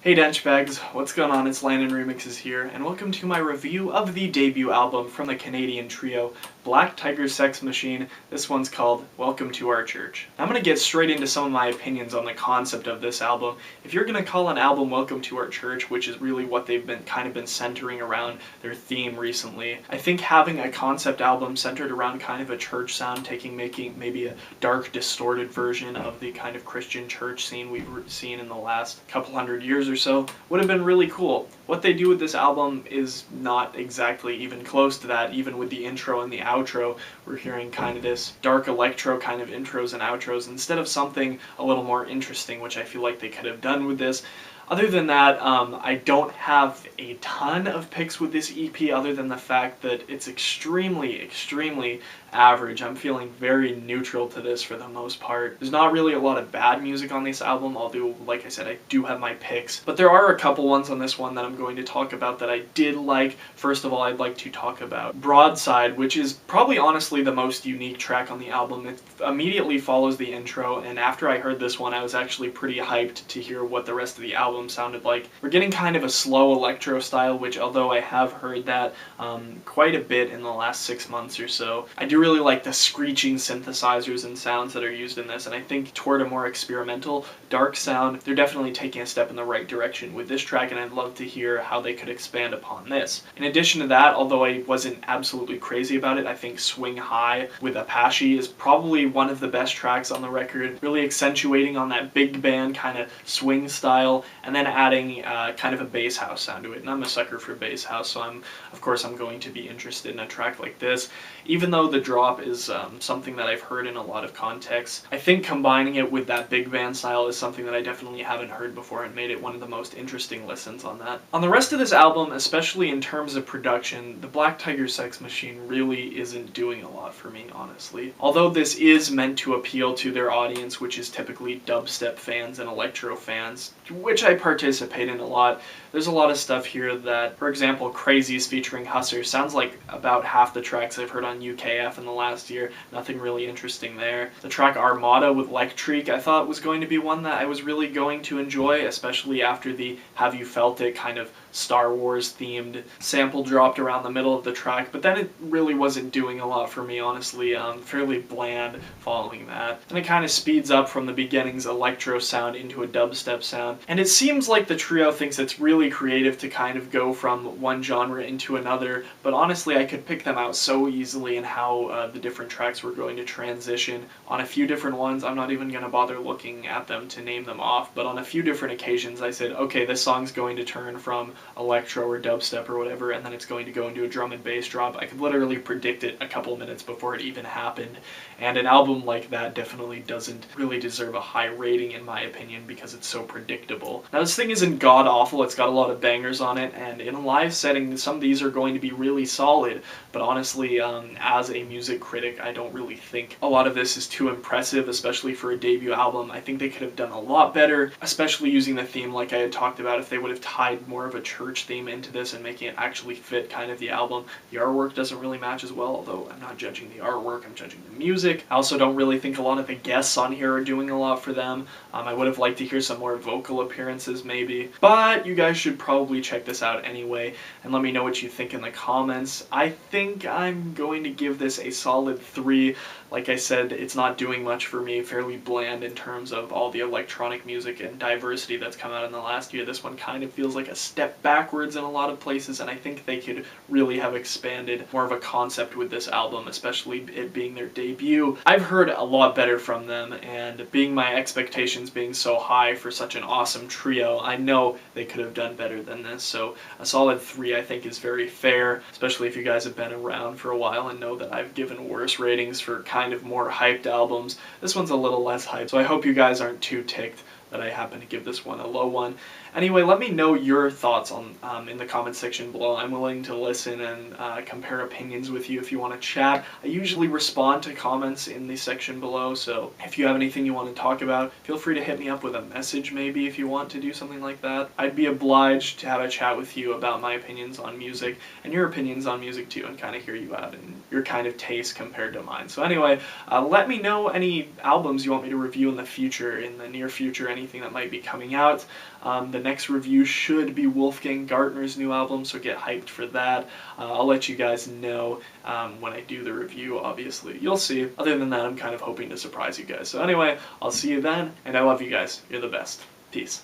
Hey Denchbags, what's going on? It's Landon Remixes here, and welcome to my review of the debut album from the Canadian trio Black Tiger Sex Machine. This one's called Welcome to Our Church. I'm going to get straight into some of my opinions on the concept of this album. If you're going to call an album Welcome to Our Church, which is really what they've been kind of centering around their theme recently, I think having a concept album centered around kind of a church sound, making maybe a dark, distorted version of the kind of Christian church scene we've seen in the last couple hundred years or so, would have been really cool. What they do with this album is not exactly even close to that. Even with the intro and the outro, we're hearing kind of this dark electro kind of intros and outros instead of something a little more interesting, which I feel like they could have done with this. Other than that, I don't have a ton of picks with this EP other than the fact that it's extremely average. I'm feeling very neutral to this for the most part. There's not really a lot of bad music on this album, although, like I said, I do have my picks. But there are a couple ones on this one that I'm going to talk about that I did like. First of all, I'd like to talk about Broadside, which is probably honestly the most unique track on the album. It immediately follows the intro, and after I heard this one, I was actually pretty hyped to hear what the rest of the album sounded like. We're getting kind of a slow electro style, which although I have heard that quite a bit in the last 6 months or so, I do really like the screeching synthesizers and sounds that are used in this, and I think toward a more experimental, dark sound, they're definitely taking a step in the right direction with this track, and I'd love to hear how they could expand upon this. In addition to that, although I wasn't absolutely crazy about it, I think Swing High with Apache is probably one of the best tracks on the record, really accentuating on that big band kind of swing style, and then adding kind of a bass house sound to it. And I'm a sucker for bass house, so of course I'm going to be interested in a track like this. Even though the drop is something that I've heard in a lot of contexts, I think combining it with that big band style is something that I definitely haven't heard before and made it one of the most interesting listens on that. On the rest of this album, especially in terms of production, the Black Tiger Sex Machine really isn't doing a lot for me, honestly. Although this is meant to appeal to their audience, which is typically dubstep fans and electro fans, which I participate in a lot, there's a lot of stuff here that, for example, Crazies featuring Husser sounds like about half the tracks I've heard on UKF in the last year. Nothing really interesting there. The track Armada with Electric I thought was going to be one that I was really going to enjoy, especially after the Have You Felt It kind of Star Wars themed sample dropped around the middle of the track, but then it really wasn't doing a lot for me, honestly. Fairly bland following that. And it kind of speeds up from the beginning's electro sound into a dubstep sound, and it seems like the trio thinks it's really creative to kind of go from one genre into another, but honestly I could pick them out so easily in how the different tracks were going to transition. On a few different ones, I'm not even going to bother looking at them to name them off, but on a few different occasions I said, okay, this song's going to turn from electro or dubstep or whatever, and then it's going to go into a drum and bass drop. I could literally predict it a couple minutes before it even happened, and an album like that definitely doesn't really deserve a high rating in my opinion because it's so predictable. Now this thing isn't god-awful, it's got a lot of bangers on it, and in a live setting some of these are going to be really solid, but honestly, as a music critic, I don't really think a lot of this is too impressive, especially for a debut album. I think they could have done a lot better, especially using the theme like I had talked about. If they would have tied more of a church theme into this and making it actually fit kind of the album. The artwork doesn't really match as well, although I'm not judging the artwork, I'm judging the music. I also don't really think a lot of the guests on here are doing a lot for them. I would have liked to hear some more vocal appearances maybe, but you guys should probably check this out anyway and let me know what you think in the comments. I think I'm going to give this a solid 3. Like I said, it's not doing much for me, fairly bland in terms of all the electronic music and diversity that's come out in the last year. This one kind of feels like a step backwards in a lot of places, and I think they could really have expanded more of a concept with this album, especially it being their debut. I've heard a lot better from them, and being my expectations being so high for such an awesome trio, I know they could have done better than this, so a solid 3 I think is very fair, especially if you guys have been around for a while and know that I've given worse ratings for kind of more hyped albums. This one's a little less hyped, so I hope you guys aren't too ticked that I happen to give this one a low one. Anyway, let me know your thoughts on in the comments section below. I'm willing to listen and compare opinions with you if you want to chat. I usually respond to comments in the section below, so if you have anything you want to talk about, feel free to hit me up with a message maybe if you want to do something like that. I'd be obliged to have a chat with you about my opinions on music and your opinions on music too, and kind of hear you out and your kind of taste compared to mine. So anyway, let me know any albums you want me to review in the future, in the near future, anything anything that might be coming out. The next review should be Wolfgang Gartner's new album, so get hyped for that. I'll let you guys know when I do the review, obviously. You'll see. Other than that, I'm kind of hoping to surprise you guys. So anyway, I'll see you then, and I love you guys. You're the best. Peace.